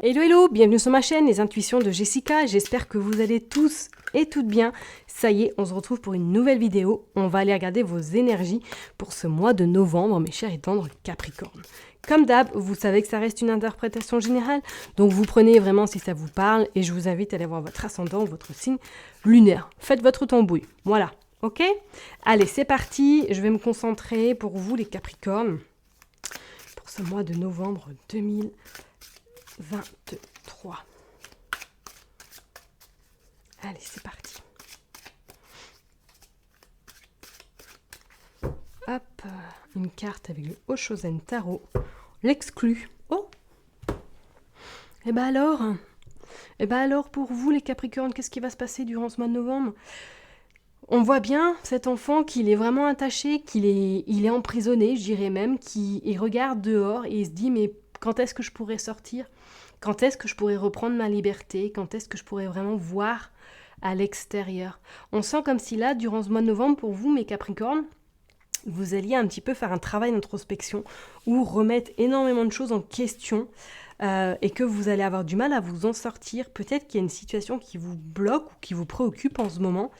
Hello hello, bienvenue sur ma chaîne Les Intuitions de Jessica, j'espère que vous allez tous et toutes bien. Ça y est, on se retrouve pour une nouvelle vidéo, on va aller regarder vos énergies pour ce mois de novembre, mes chers et tendres Capricornes. Comme d'hab, vous savez que ça reste une interprétation générale, donc vous prenez vraiment si ça vous parle et je vous invite à aller voir votre ascendant, votre signe lunaire. Faites votre tambouille, voilà, ok? Allez, c'est parti, je vais me concentrer pour vous les Capricornes pour ce mois de novembre 2023. Allez, c'est parti. Hop, une carte avec le Oshozen Tarot. L'exclu. Oh! Et ben alors pour vous les Capricornes, qu'est-ce qui va se passer durant ce mois de novembre? On voit bien cet enfant qu'il est vraiment attaché, il est emprisonné, je dirais même, il regarde dehors et il se dit mais quand est-ce que je pourrais sortir? Quand est-ce que je pourrais reprendre ma liberté? Quand est-ce que je pourrais vraiment voir à l'extérieur? On sent comme si là, durant ce mois de novembre, pour vous, mes Capricornes, vous alliez un petit peu faire un travail d'introspection ou remettre énormément de choses en question et que vous allez avoir du mal à vous en sortir. Peut-être qu'il y a une situation qui vous bloque ou qui vous préoccupe en ce moment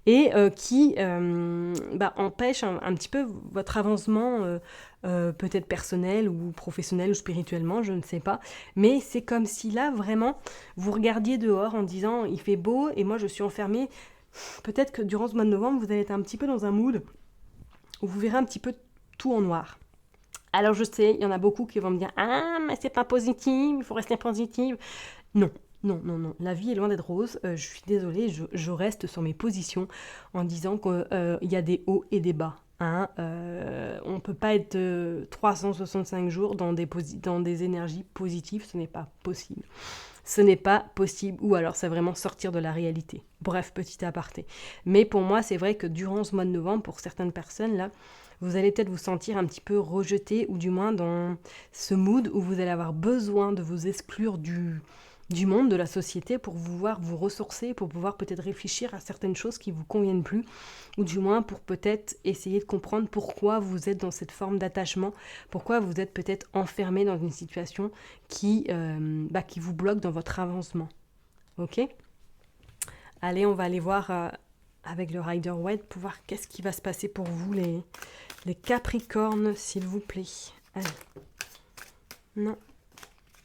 et qui empêche un petit peu votre avancement peut-être personnel ou professionnel ou spirituellement, je ne sais pas. Mais c'est comme si là, vraiment, vous regardiez dehors en disant « il fait beau et moi je suis enfermée ». Peut-être que durant ce mois de novembre, vous allez être un petit peu dans un mood où vous verrez un petit peu tout en noir. Alors je sais, il y en a beaucoup qui vont me dire « ah, mais c'est pas positif, il faut rester positive ». Non. Non. La vie est loin d'être rose. Je suis désolée, je reste sur mes positions en disant qu'il y a des hauts et des bas. Hein. On ne peut pas être 365 jours dans des énergies positives, ce n'est pas possible. Ce n'est pas possible, ou alors c'est vraiment sortir de la réalité. Bref, petit aparté. Mais pour moi, c'est vrai que durant ce mois de novembre, pour certaines personnes, là, vous allez peut-être vous sentir un petit peu rejeté, ou du moins dans ce mood où vous allez avoir besoin de vous exclure du monde, de la société, pour pouvoir vous ressourcer, pour pouvoir peut-être réfléchir à certaines choses qui ne vous conviennent plus, ou du moins pour peut-être essayer de comprendre pourquoi vous êtes dans cette forme d'attachement, pourquoi vous êtes peut-être enfermé dans une situation qui vous bloque dans votre avancement. Ok ? Allez, on va aller voir avec le Rider-Waite pour voir qu'est-ce qui va se passer pour vous, les Capricornes, s'il vous plaît. Allez. Non.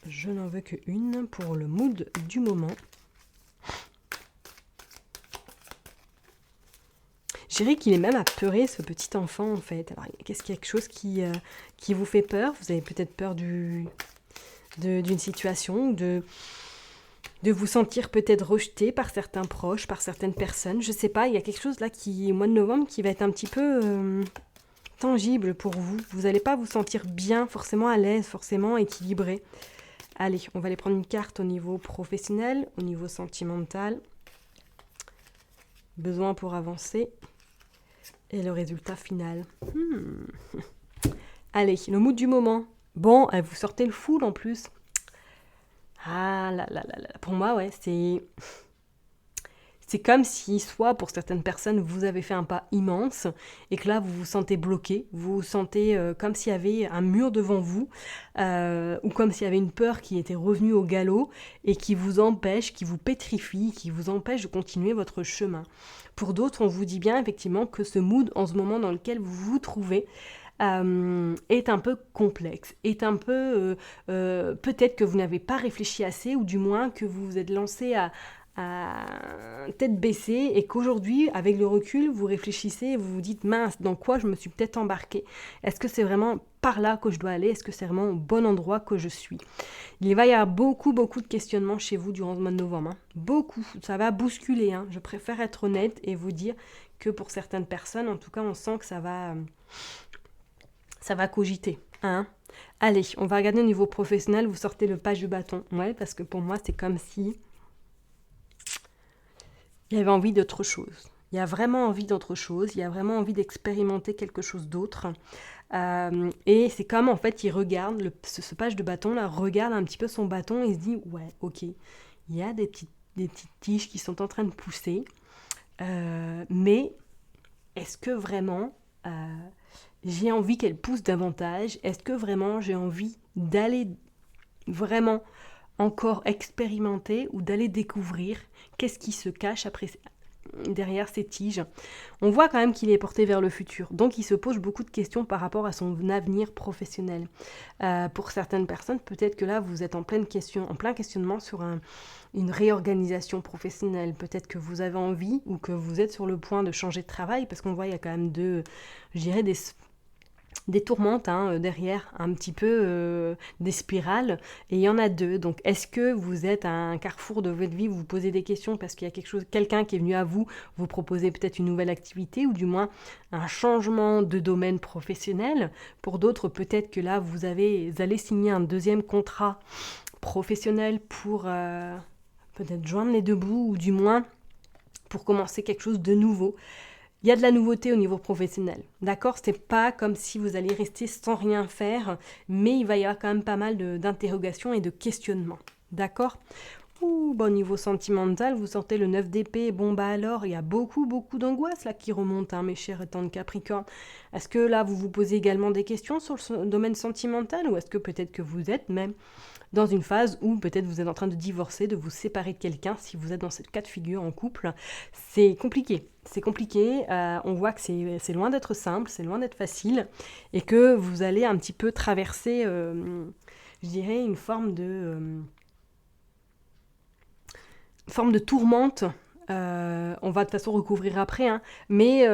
Je n'en veux qu'une pour le mood du moment. Je dirais qu'il est même apeuré, ce petit enfant, en fait. Alors, qu'est-ce qu'il y a quelque chose qui vous fait peur? Vous avez peut-être peur d'une situation, de vous sentir peut-être rejeté par certains proches, par certaines personnes. Je ne sais pas, il y a quelque chose là au mois de novembre, qui va être un petit peu tangible pour vous. Vous n'allez pas vous sentir bien, forcément à l'aise, forcément équilibré. Allez, on va aller prendre une carte au niveau professionnel, au niveau sentimental. Besoin pour avancer. Et le résultat final. Allez, le mood du moment. Bon, vous sortez le full en plus. Ah là. Pour moi, ouais, c'est comme si, soit pour certaines personnes, vous avez fait un pas immense et que là, vous vous sentez bloqué, vous vous sentez comme s'il y avait un mur devant vous ou comme s'il y avait une peur qui était revenue au galop et qui vous empêche, qui vous pétrifie, qui vous empêche de continuer votre chemin. Pour d'autres, on vous dit bien effectivement que ce mood, en ce moment dans lequel vous vous trouvez, est un peu complexe, est un peu peut-être que vous n'avez pas réfléchi assez ou du moins que vous vous êtes lancé à tête baissée et qu'aujourd'hui, avec le recul, vous réfléchissez et vous vous dites mince, dans quoi je me suis peut-être embarquée? Est-ce que c'est vraiment par là que je dois aller? Est-ce que c'est vraiment au bon endroit que je suis? Il va y avoir beaucoup de questionnements chez vous durant ce mois de novembre. Hein. Beaucoup, ça va bousculer. Hein. Je préfère être honnête et vous dire que pour certaines personnes, en tout cas, on sent que ça va cogiter. Hein. Allez, on va regarder au niveau professionnel, vous sortez le page du bâton. Ouais, parce que pour moi, c'est comme si il y avait envie d'autre chose. Il y a vraiment envie d'autre chose, il y a vraiment envie d'expérimenter quelque chose d'autre. Et c'est comme en fait il regarde, ce page de bâton là regarde un petit peu son bâton et se dit ouais ok, il y a des petites tiges qui sont en train de pousser, mais est-ce que vraiment j'ai envie qu'elles poussent davantage? Est-ce que vraiment j'ai envie d'aller vraiment encore expérimenter ou d'aller découvrir qu'est-ce qui se cache derrière ces tiges? On voit quand même qu'il est porté vers le futur, donc il se pose beaucoup de questions par rapport à son avenir professionnel. Pour certaines personnes, peut-être que là vous êtes en plein questionnement sur une réorganisation professionnelle. Peut-être que vous avez envie ou que vous êtes sur le point de changer de travail, parce qu'on voit il y a quand même des tourmentes derrière, un petit peu des spirales, et il y en a deux. Donc est-ce que vous êtes à un carrefour de votre vie, vous vous posez des questions parce qu'il y a quelqu'un qui est venu à vous proposer peut-être une nouvelle activité, ou du moins un changement de domaine professionnel. Pour d'autres, peut-être que là vous allez signer un deuxième contrat professionnel pour peut-être joindre les deux bouts, ou du moins pour commencer quelque chose de nouveau. Il y a de la nouveauté au niveau professionnel, d'accord? C'est pas comme si vous allez rester sans rien faire, mais il va y avoir quand même pas mal d'interrogations et de questionnements, d'accord? Au niveau sentimental, vous sortez le 9 d'épée, bon bah alors, il y a beaucoup d'angoisse là qui remonte, mes chers étant de Capricorne. Est-ce que là, vous vous posez également des questions sur le domaine sentimental, ou est-ce que peut-être que vous êtes même dans une phase où peut-être vous êtes en train de divorcer, de vous séparer de quelqu'un, si vous êtes dans cette cas de figure en couple? C'est compliqué, on voit que c'est loin d'être simple, c'est loin d'être facile, et que vous allez un petit peu traverser, je dirais, une forme de tourmente. On va de toute façon recouvrir après, mais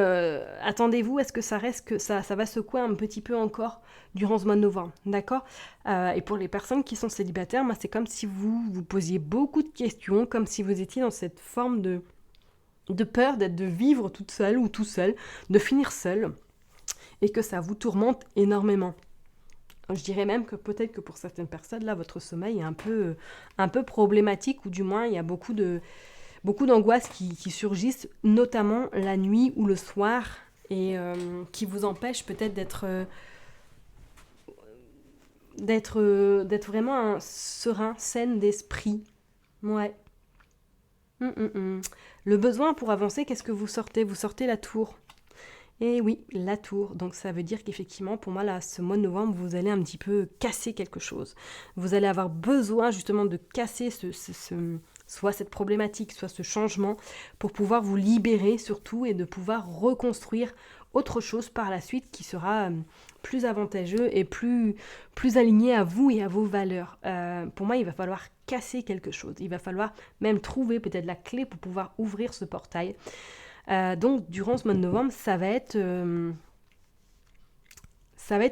attendez-vous à ce que ça reste, que ça va secouer un petit peu encore durant ce mois de novembre, d'accord? Et pour les personnes qui sont célibataires, c'est comme si vous posiez beaucoup de questions, comme si vous étiez dans cette forme de peur de vivre toute seule ou tout seul, de finir seul, et que ça vous tourmente énormément. Je dirais même que peut-être que pour certaines personnes, là, votre sommeil est un peu problématique, ou du moins il y a beaucoup d'angoisses qui surgissent, notamment la nuit ou le soir, et qui vous empêchent peut-être d'être vraiment serein, saine d'esprit. Ouais. Le besoin pour avancer, qu'est-ce que vous sortez? Vous sortez la tour. Et oui, la tour. Donc ça veut dire qu'effectivement, pour moi, là, ce mois de novembre, vous allez un petit peu casser quelque chose. Vous allez avoir besoin justement de casser soit cette problématique, soit ce changement, pour pouvoir vous libérer surtout, et de pouvoir reconstruire autre chose par la suite qui sera plus avantageux et plus aligné à vous et à vos valeurs. Pour moi, il va falloir casser quelque chose. Il va falloir même trouver peut-être la clé pour pouvoir ouvrir ce portail. Donc, durant ce mois de novembre, ça va être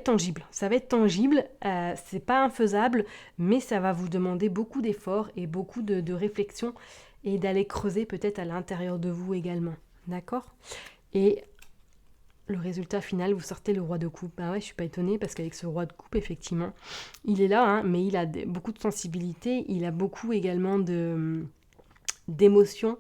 tangible. Ça va être tangible. C'est pas infaisable, mais ça va vous demander beaucoup d'efforts et beaucoup de réflexion, et d'aller creuser peut-être à l'intérieur de vous également. D'accord? Et le résultat final, vous sortez le roi de coupe. Bah ouais, je suis pas étonnée, parce qu'avec ce roi de coupe, effectivement, il est là, mais il a beaucoup de sensibilité, il a beaucoup également d'émotions.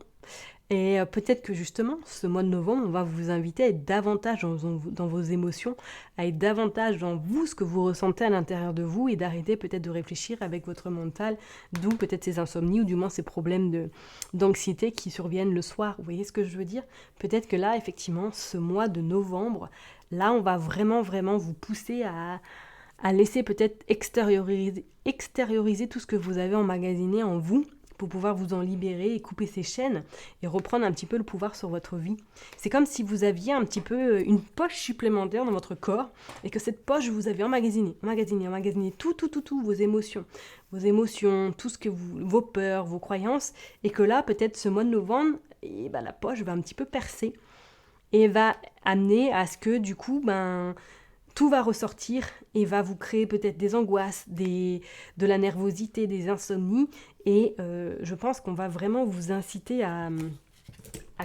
Et peut-être que justement, ce mois de novembre, on va vous inviter à être davantage dans vos émotions, à être davantage dans vous, ce que vous ressentez à l'intérieur de vous, et d'arrêter peut-être de réfléchir avec votre mental, d'où peut-être ces insomnies, ou du moins ces problèmes d'anxiété qui surviennent le soir. Vous voyez ce que je veux dire? Peut-être que là, effectivement, ce mois de novembre, là, on va vraiment vous pousser à laisser peut-être extérioriser tout ce que vous avez emmagasiné en vous, pour pouvoir vous en libérer et couper ces chaînes, et reprendre un petit peu le pouvoir sur votre vie. C'est comme si vous aviez un petit peu une poche supplémentaire dans votre corps, et que cette poche, vous avez emmagasiné tout, vos émotions, tout ce que vos peurs, vos croyances, et que là, peut-être ce mois de novembre, la poche va un petit peu percer, et va amener à ce que du coup, tout va ressortir, et va vous créer peut-être des angoisses, de la nervosité, des insomnies, et je pense qu'on va vraiment vous inciter à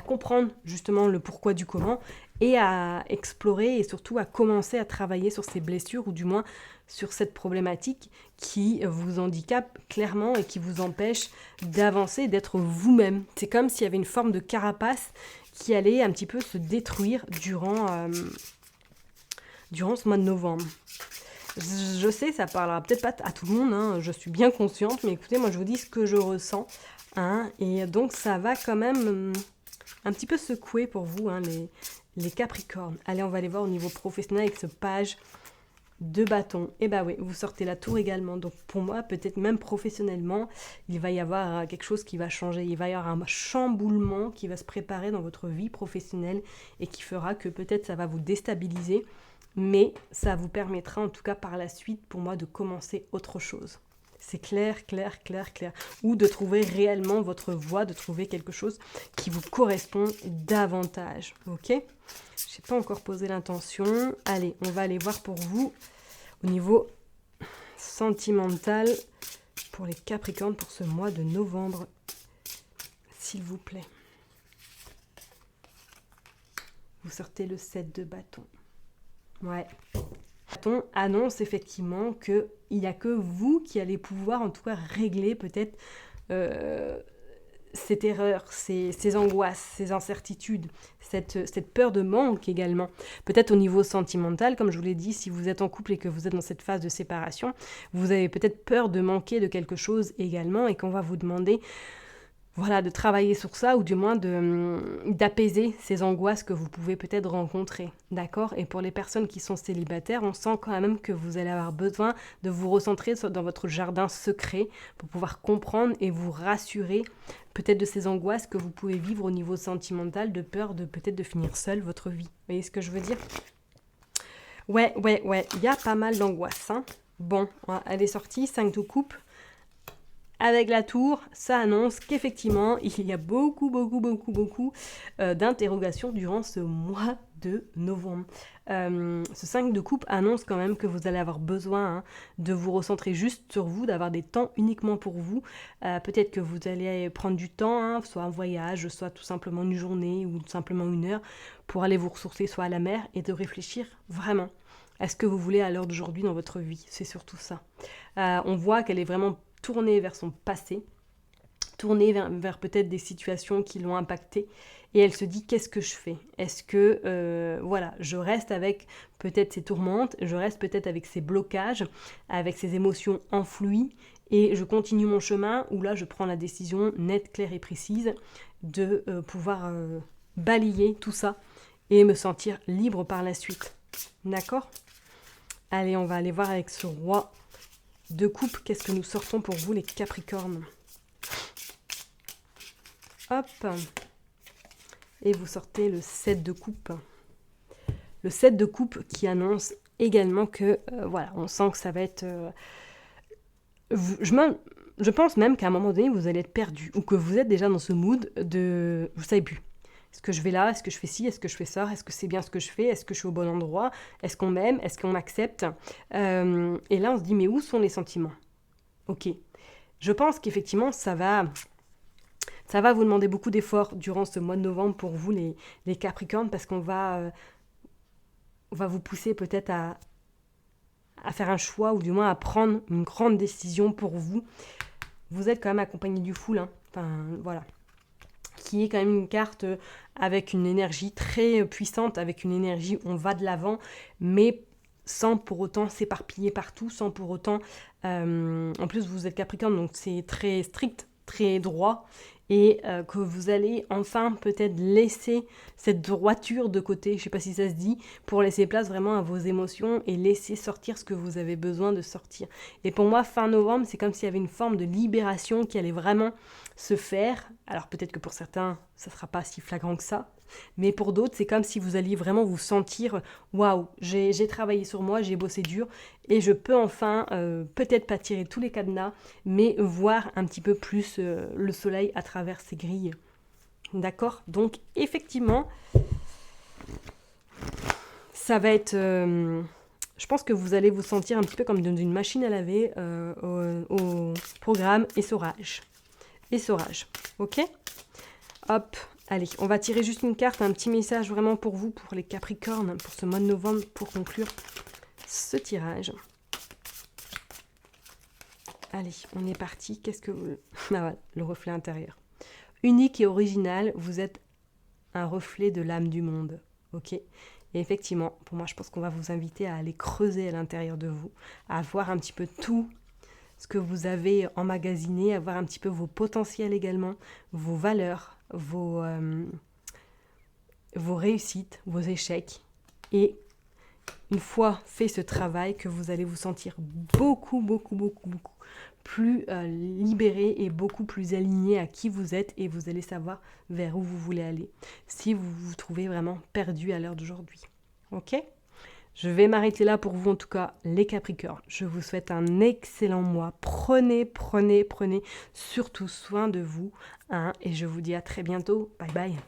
comprendre justement le pourquoi du comment, et à explorer, et surtout à commencer à travailler sur ces blessures, ou du moins sur cette problématique qui vous handicape clairement et qui vous empêche d'avancer, d'être vous-même. C'est comme s'il y avait une forme de carapace qui allait un petit peu se détruire durant ce mois de novembre. Je sais, ça parlera peut-être pas à tout le monde, hein, je suis bien consciente, mais écoutez, moi je vous dis ce que je ressens, hein, et donc ça va quand même un petit peu secouer pour vous, hein, les Capricornes. Allez, on va aller voir au niveau professionnel avec ce page de bâton. Et bah oui, vous sortez la tour également, donc pour moi, peut-être même professionnellement, il va y avoir quelque chose qui va changer, il va y avoir un chamboulement qui va se préparer dans votre vie professionnelle et qui fera que peut-être ça va vous déstabiliser, mais ça vous permettra en tout cas par la suite pour moi de commencer autre chose. C'est clair, clair, clair, clair. Ou de trouver réellement votre voie, de trouver quelque chose qui vous correspond davantage. Ok ? Je n'ai pas encore posé l'intention. Allez, on va aller voir pour vous au niveau sentimental pour les Capricornes pour ce mois de novembre. S'il vous plaît. Vous sortez le 7 de bâton. Ouais. Bâton annonce effectivement qu'il n'y a que vous qui allez pouvoir en tout cas régler peut-être cette erreur, ces angoisses, ces incertitudes, cette peur de manque également. Peut-être au niveau sentimental, comme je vous l'ai dit, si vous êtes en couple et que vous êtes dans cette phase de séparation, vous avez peut-être peur de manquer de quelque chose également et qu'on va vous demander de travailler sur ça ou du moins d'apaiser ces angoisses que vous pouvez peut-être rencontrer, d'accord ? Et pour les personnes qui sont célibataires, on sent quand même que vous allez avoir besoin de vous recentrer dans votre jardin secret pour pouvoir comprendre et vous rassurer peut-être de ces angoisses que vous pouvez vivre au niveau sentimental, de peur de peut-être de finir seul votre vie. Vous voyez ce que je veux dire ? Ouais, il y a pas mal d'angoisses, hein. Bon, elle est sortie, 5 de coupe. Avec la tour, ça annonce qu'effectivement, il y a beaucoup d'interrogations durant ce mois de novembre. Ce 5 de coupe annonce quand même que vous allez avoir besoin de vous recentrer juste sur vous, d'avoir des temps uniquement pour vous. Peut-être que vous allez prendre du temps, soit un voyage, soit tout simplement une journée ou tout simplement une heure, pour aller vous ressourcer soit à la mer et de réfléchir vraiment à ce que vous voulez à l'heure d'aujourd'hui dans votre vie. C'est surtout ça. On voit qu'elle est vraiment tournée vers son passé, tournée vers peut-être des situations qui l'ont impactée, et elle se dit qu'est-ce que je fais ? Est-ce que je reste avec peut-être ces tourmentes, je reste peut-être avec ces blocages, avec ces émotions enfouies, et je continue mon chemin, ou là je prends la décision nette, claire et précise de pouvoir balayer tout ça et me sentir libre par la suite. D'accord ? Allez, on va aller voir avec ce roi de coupe, qu'est-ce que nous sortons pour vous les Capricornes ? Hop. Et vous sortez le 7 de coupe. Le 7 de coupe qui annonce également que, on sent que ça va être... je pense même qu'à un moment donné, vous allez être perdu, ou que vous êtes déjà dans ce mood de... Vous savez plus. Est-ce que je vais là ? Est-ce que je fais ci ? Est-ce que je fais ça ? Est-ce que c'est bien ce que je fais ? Est-ce que je suis au bon endroit ? Est-ce qu'on m'aime ? Est-ce qu'on m'accepte ? Et là, on se dit, mais où sont les sentiments ? Ok. Je pense qu'effectivement, ça va vous demander beaucoup d'efforts durant ce mois de novembre pour vous, les Capricornes, parce qu'on va vous pousser peut-être à faire un choix, ou du moins à prendre une grande décision pour vous. Vous êtes quand même accompagné du full, hein. Enfin, voilà. Qui est quand même une carte avec une énergie très puissante, avec une énergie où on va de l'avant, mais sans pour autant s'éparpiller partout, sans pour autant... en plus, vous êtes Capricorne, donc c'est très strict, très droit, et que vous allez enfin peut-être laisser cette droiture de côté, je ne sais pas si ça se dit, pour laisser place vraiment à vos émotions et laisser sortir ce que vous avez besoin de sortir. Et pour moi, fin novembre, c'est comme s'il y avait une forme de libération qui allait vraiment se faire. Alors peut-être que pour certains, ça ne sera pas si flagrant que ça, mais pour d'autres, c'est comme si vous alliez vraiment vous sentir « Waouh, j'ai travaillé sur moi, j'ai bossé dur et je peux enfin peut-être pas tirer tous les cadenas, mais voir un petit peu plus le soleil à travers ces grilles. » D'accord ? Donc effectivement, ça va être... je pense que vous allez vous sentir un petit peu comme dans une machine à laver au programme essorage. Essorage, ok ? Hop, allez, on va tirer juste une carte, un petit message vraiment pour vous, pour les Capricornes, pour ce mois de novembre, pour conclure ce tirage. Allez, on est parti. Qu'est-ce que vous... Ah voilà, le reflet intérieur. Unique et original, vous êtes un reflet de l'âme du monde, ok ? Et effectivement, pour moi, je pense qu'on va vous inviter à aller creuser à l'intérieur de vous, à voir un petit peu tout ce que vous avez emmagasiné, à voir un petit peu vos potentiels également, vos valeurs, vos réussites, vos échecs. Et une fois fait ce travail, que vous allez vous sentir beaucoup plus libéré et beaucoup plus aligné à qui vous êtes, et vous allez savoir vers où vous voulez aller si vous vous trouvez vraiment perdu à l'heure d'aujourd'hui. Ok ? Je vais m'arrêter là pour vous, en tout cas, les Capricornes. Je vous souhaite un excellent mois. Prenez surtout soin de vous, hein, et je vous dis à très bientôt. Bye bye.